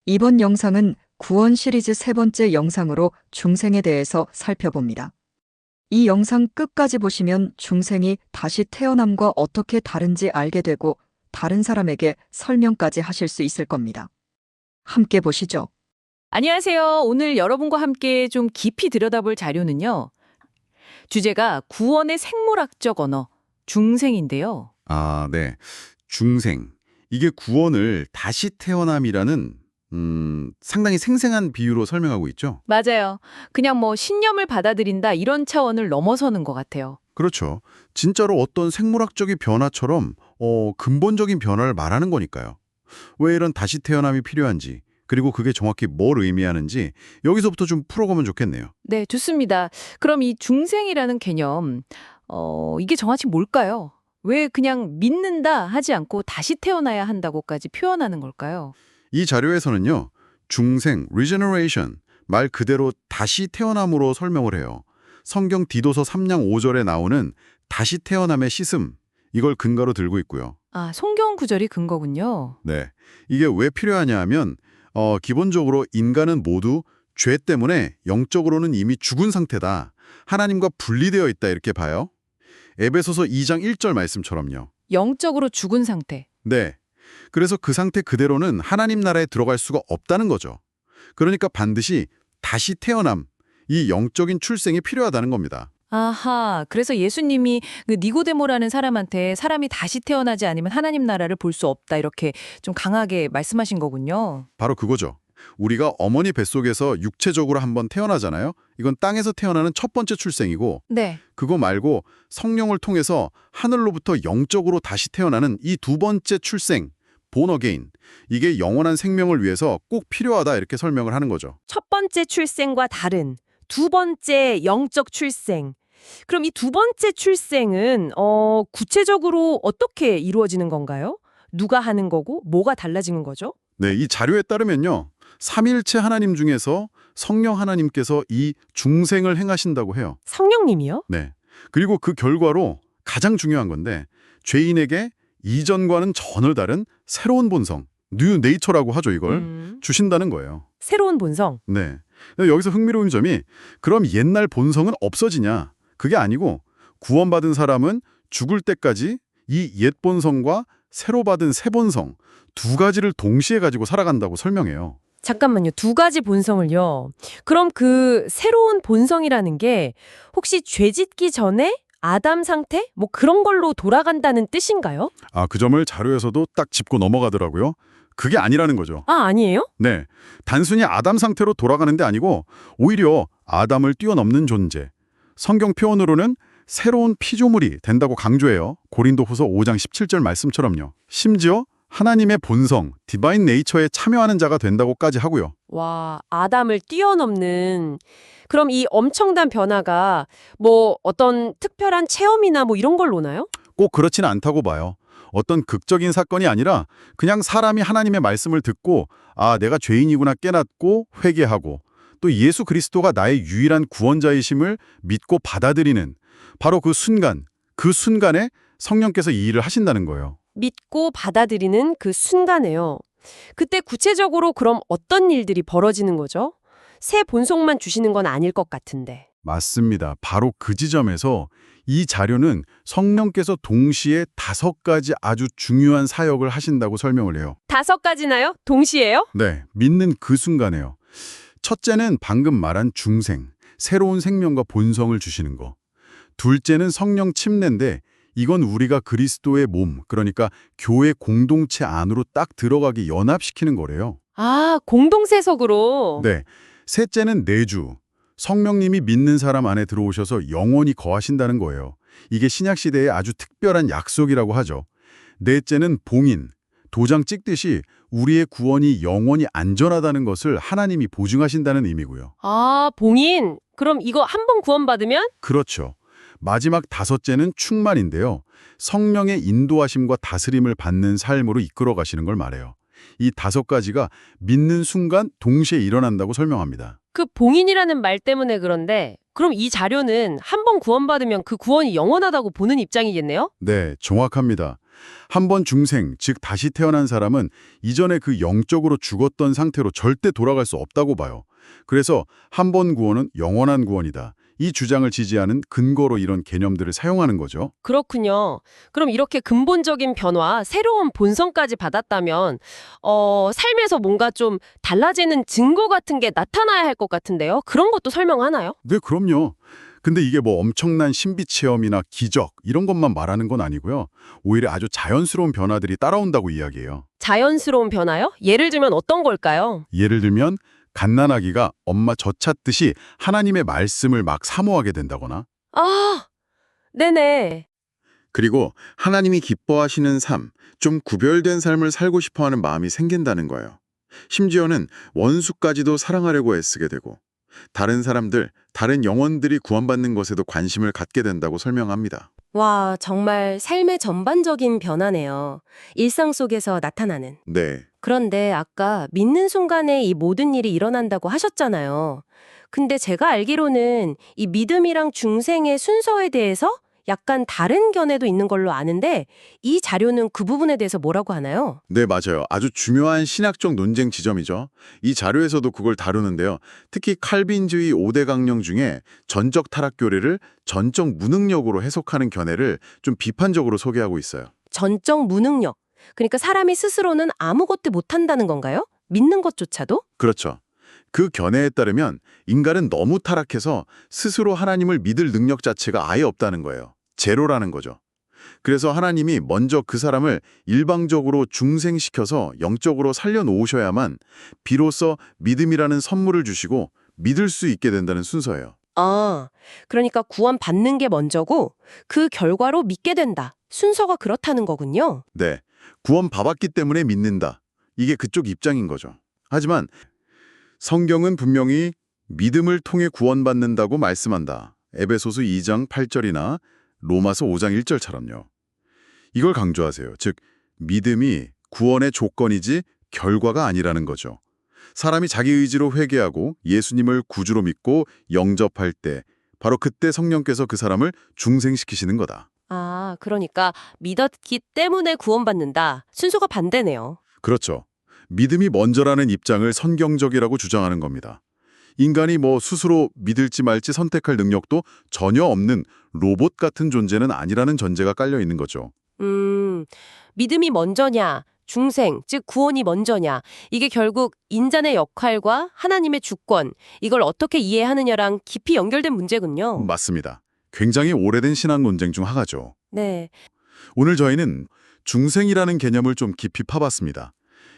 이번 영상은 구원 시리즈 세 번째 영상으로 중생에 대해서 살펴봅니다. 이 영상 끝까지 보시면 중생이 다시 태어남과 어떻게 다른지 알게 되고 다른 사람에게 설명까지 하실 수 있을 겁니다. 함께 보시죠. 안녕하세요. 오늘 여러분과 함께 좀 깊이 들여다볼 자료는요. 주제가 구원의 생물학적 언어, 중생인데요. 아, 네. 중생. 이게 구원을 다시 태어남이라는 상당히 생생한 비유로 설명하고 있죠. 맞아요. 그냥 신념을 받아들인다 이런 차원을 넘어서는 것 같아요. 그렇죠. 진짜로 어떤 생물학적인 변화처럼 근본적인 변화를 말하는 거니까요. 왜 이런 다시 태어남이 필요한지, 그리고 그게 정확히 뭘 의미하는지 여기서부터 좀 풀어가면 좋겠네요. 네, 좋습니다. 그럼 이 중생이라는 개념, 이게 정확히 뭘까요? 왜 그냥 믿는다 하지 않고 다시 태어나야 한다고까지 표현하는 걸까요? 이 자료에서는요. 중생, regeneration, 말 그대로 다시 태어남으로 설명을 해요. 성경 디도서 3장 5절에 나오는 다시 태어남의 시슴, 이걸 근거로 들고 있고요. 아, 성경 구절이 근거군요. 네, 이게 왜 필요하냐 하면 기본적으로 인간은 모두 죄 때문에 영적으로는 이미 죽은 상태다. 하나님과 분리되어 있다 이렇게 봐요. 에베소서 2장 1절 말씀처럼요. 영적으로 죽은 상태. 네, 그래서 그 상태 그대로는 하나님 나라에 들어갈 수가 없다는 거죠. 그러니까 반드시 다시 태어남, 이 영적인 출생이 필요하다는 겁니다. 아하, 그래서 예수님이 그 니고데모라는 사람한테 사람이 다시 태어나지 않으면 하나님 나라를 볼 수 없다 이렇게 좀 강하게 말씀하신 거군요. 바로 그거죠. 우리가 어머니 뱃속에서 육체적으로 한번 태어나잖아요. 이건 땅에서 태어나는 첫 번째 출생이고 네. 그거 말고 성령을 통해서 하늘로부터 영적으로 다시 태어나는 이 두 번째 출생, born again. 이게 영원한 생명을 위해서 꼭 필요하다 이렇게 설명을 하는 거죠. 첫 번째 출생과 다른 두 번째 영적 출생. 그럼 이 두 번째 출생은 구체적으로 어떻게 이루어지는 건가요? 누가 하는 거고 뭐가 달라지는 거죠? 네, 이 자료에 따르면요. 삼위일체 하나님 중에서 성령 하나님께서 이 중생을 행하신다고 해요. 성령님이요? 네. 그리고 그 결과로 가장 중요한 건데 죄인에게 이전과는 전혀 다른 새로운 본성, 뉴 네이처라고 하죠, 이걸. 주신다는 거예요. 새로운 본성. 네. 근데 여기서 흥미로운 점이 그럼 옛날 본성은 없어지냐? 그게 아니고 구원받은 사람은 죽을 때까지 이 옛 본성과 새로 받은 새 본성 두 가지를 동시에 가지고 살아간다고 설명해요. 잠깐만요. 두 가지 본성을요. 그럼 그 새로운 본성이라는 게 혹시 죄 짓기 전에 아담 상태? 뭐 그런 걸로 돌아간다는 뜻인가요? 아, 그 점을 자료에서도 딱 짚고 넘어가더라고요. 그게 아니라는 거죠. 아, 아니에요? 네. 단순히 아담 상태로 돌아가는 게 아니고 오히려 아담을 뛰어넘는 존재. 성경 표현으로는 새로운 피조물이 된다고 강조해요. 고린도후서 5장 17절 말씀처럼요. 심지어 하나님의 본성, 디바인 네이처에 참여하는 자가 된다고까지 하고요. 와, 아담을 뛰어넘는. 그럼 이 엄청난 변화가 뭐 어떤 특별한 체험이나 뭐 이런 걸로 오나요? 꼭 그렇지는 않다고 봐요. 어떤 극적인 사건이 아니라 그냥 사람이 하나님의 말씀을 듣고 아, 내가 죄인이구나 깨닫고 회개하고 또 예수 그리스도가 나의 유일한 구원자이심을 믿고 받아들이는 바로 그 순간에 성령께서 이 일을 하신다는 거예요. 믿고 받아들이는 그 순간에요. 그때 구체적으로 그럼 어떤 일들이 벌어지는 거죠? 새 본성만 주시는 건 아닐 것 같은데. 맞습니다. 바로 그 지점에서 이 자료는 성령께서 동시에 5가지 아주 중요한 사역을 하신다고 설명을 해요. 5가지나요? 동시에요? 네, 믿는 그 순간에요. 첫째는 방금 말한 중생, 새로운 생명과 본성을 주시는 거. 둘째는 성령 침례인데 이건 우리가 그리스도의 몸, 그러니까 교회 공동체 안으로 딱 들어가게 연합시키는 거래요. 아, 공동세속으로. 네, 셋째는 내주. 성령님이 믿는 사람 안에 들어오셔서 영원히 거하신다는 거예요. 이게 신약시대의 아주 특별한 약속이라고 하죠. 넷째는 봉인. 도장 찍듯이 우리의 구원이 영원히 안전하다는 것을 하나님이 보증하신다는 의미고요. 아, 봉인. 그럼 이거 한 번 구원받으면? 그렇죠. 마지막 5째는 충만인데요. 성령의 인도하심과 다스림을 받는 삶으로 이끌어 가시는 걸 말해요. 이 5가지가 믿는 순간 동시에 일어난다고 설명합니다. 그 봉인이라는 말 때문에 그런데 그럼 이 자료는 한 번 구원받으면 그 구원이 영원하다고 보는 입장이겠네요? 네, 정확합니다. 한 번 중생, 즉 다시 태어난 사람은 이전에 그 영적으로 죽었던 상태로 절대 돌아갈 수 없다고 봐요. 그래서 한 번 구원은 영원한 구원이다. 이 주장을 지지하는 근거로 이런 개념들을 사용하는 거죠. 그렇군요. 그럼 이렇게 근본적인 변화, 새로운 본성까지 받았다면 삶에서 뭔가 좀 달라지는 증거 같은 게 나타나야 할 것 같은데요. 그런 것도 설명하나요? 네, 그럼요. 근데 이게 뭐 엄청난 신비 체험이나 기적 이런 것만 말하는 건 아니고요. 오히려 아주 자연스러운 변화들이 따라온다고 이야기해요. 자연스러운 변화요? 예를 들면 어떤 걸까요? 예를 들면 갓난아기가 엄마 젖 찾듯이 하나님의 말씀을 막 사모하게 된다거나, 아, 네네. 그리고 하나님이 기뻐하시는 삶, 좀 구별된 삶을 살고 싶어하는 마음이 생긴다는 거예요. 심지어는 원수까지도 사랑하려고 애쓰게 되고 다른 사람들, 다른 영혼들이 구원받는 것에도 관심을 갖게 된다고 설명합니다. 와, 정말 삶의 전반적인 변화네요. 일상 속에서 나타나는. 네, 그런데 아까 믿는 순간에 이 모든 일이 일어난다고 하셨잖아요. 근데 제가 알기로는 이 믿음이랑 중생의 순서에 대해서 약간 다른 견해도 있는 걸로 아는데 이 자료는 그 부분에 대해서 뭐라고 하나요? 네, 맞아요. 아주 중요한 신학적 논쟁 지점이죠. 이 자료에서도 그걸 다루는데요. 특히 칼빈주의 5대 강령 중에 전적 타락 교리를 전적 무능력으로 해석하는 견해를 좀 비판적으로 소개하고 있어요. 전적 무능력. 그러니까 사람이 스스로는 아무것도 못한다는 건가요? 믿는 것조차도? 그렇죠. 그 견해에 따르면 인간은 너무 타락해서 스스로 하나님을 믿을 능력 자체가 아예 없다는 거예요. 제로라는 거죠. 그래서 하나님이 먼저 그 사람을 일방적으로 중생시켜서 영적으로 살려놓으셔야만 비로소 믿음이라는 선물을 주시고 믿을 수 있게 된다는 순서예요. 아, 그러니까 구원 받는 게 먼저고 그 결과로 믿게 된다. 순서가 그렇다는 거군요. 네, 구원 받았기 때문에 믿는다. 이게 그쪽 입장인 거죠. 하지만 성경은 분명히 믿음을 통해 구원받는다고 말씀한다. 에베소서 2장 8절이나 로마서 5장 1절처럼요. 이걸 강조하세요. 즉, 믿음이 구원의 조건이지 결과가 아니라는 거죠. 사람이 자기 의지로 회개하고 예수님을 구주로 믿고 영접할 때 바로 그때 성령께서 그 사람을 중생시키시는 거다. 아, 그러니까 믿었기 때문에 구원받는다. 순서가 반대네요. 그렇죠. 믿음이 먼저라는 입장을 선경적이라고 주장하는 겁니다. 인간이 뭐 스스로 믿을지 말지 선택할 능력도 전혀 없는 로봇 같은 존재는 아니라는 전제가 깔려 있는 거죠. 믿음이 먼저냐, 중생, 즉 구원이 먼저냐. 이게 결국 인간의 역할과 하나님의 주권, 이걸 어떻게 이해하느냐랑 깊이 연결된 문제군요. 맞습니다. 굉장히 오래된 신학 논쟁 중 하나죠. 네. 오늘 저희는 중생이라는 개념을 좀 깊이 파봤습니다.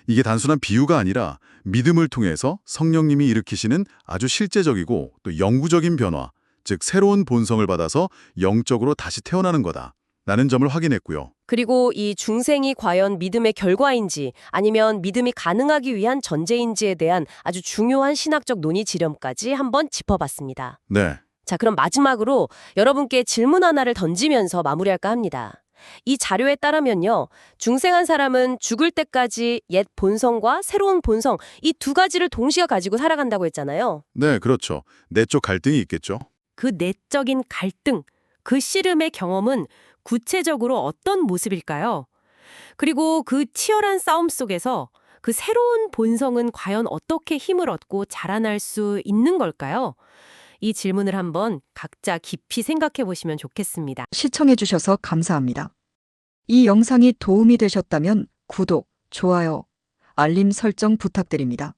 이게 단순한 비유가 아니라 믿음을 통해서 성령님이 일으키시는 아주 실제적이고 또 영구적인 변화, 즉 새로운 본성을 받아서 영적으로 다시 태어나는 거다. 라는 점을 확인했고요. 그리고 이 중생이 과연 믿음의 결과인지 아니면 믿음이 가능하기 위한 전제인지에 대한 아주 중요한 신학적 논의 지점까지 한번 짚어봤습니다. 네. 자, 그럼 마지막으로 여러분께 질문 하나를 던지면서 마무리할까 합니다. 이 자료에 따르면요, 중생한 사람은 죽을 때까지 옛 본성과 새로운 본성, 이 두 가지를 동시에 가지고 살아간다고 했잖아요. 네, 그렇죠. 내적 갈등이 있겠죠. 그 내적인 갈등, 그 씨름의 경험은 구체적으로 어떤 모습일까요? 그리고 그 치열한 싸움 속에서 그 새로운 본성은 과연 어떻게 힘을 얻고 자라날 수 있는 걸까요? 이 질문을 한번 각자 깊이 생각해 보시면 좋겠습니다. 시청해주셔서 감사합니다. 이 영상이 도움이 되셨다면 구독, 좋아요, 알림 설정 부탁드립니다.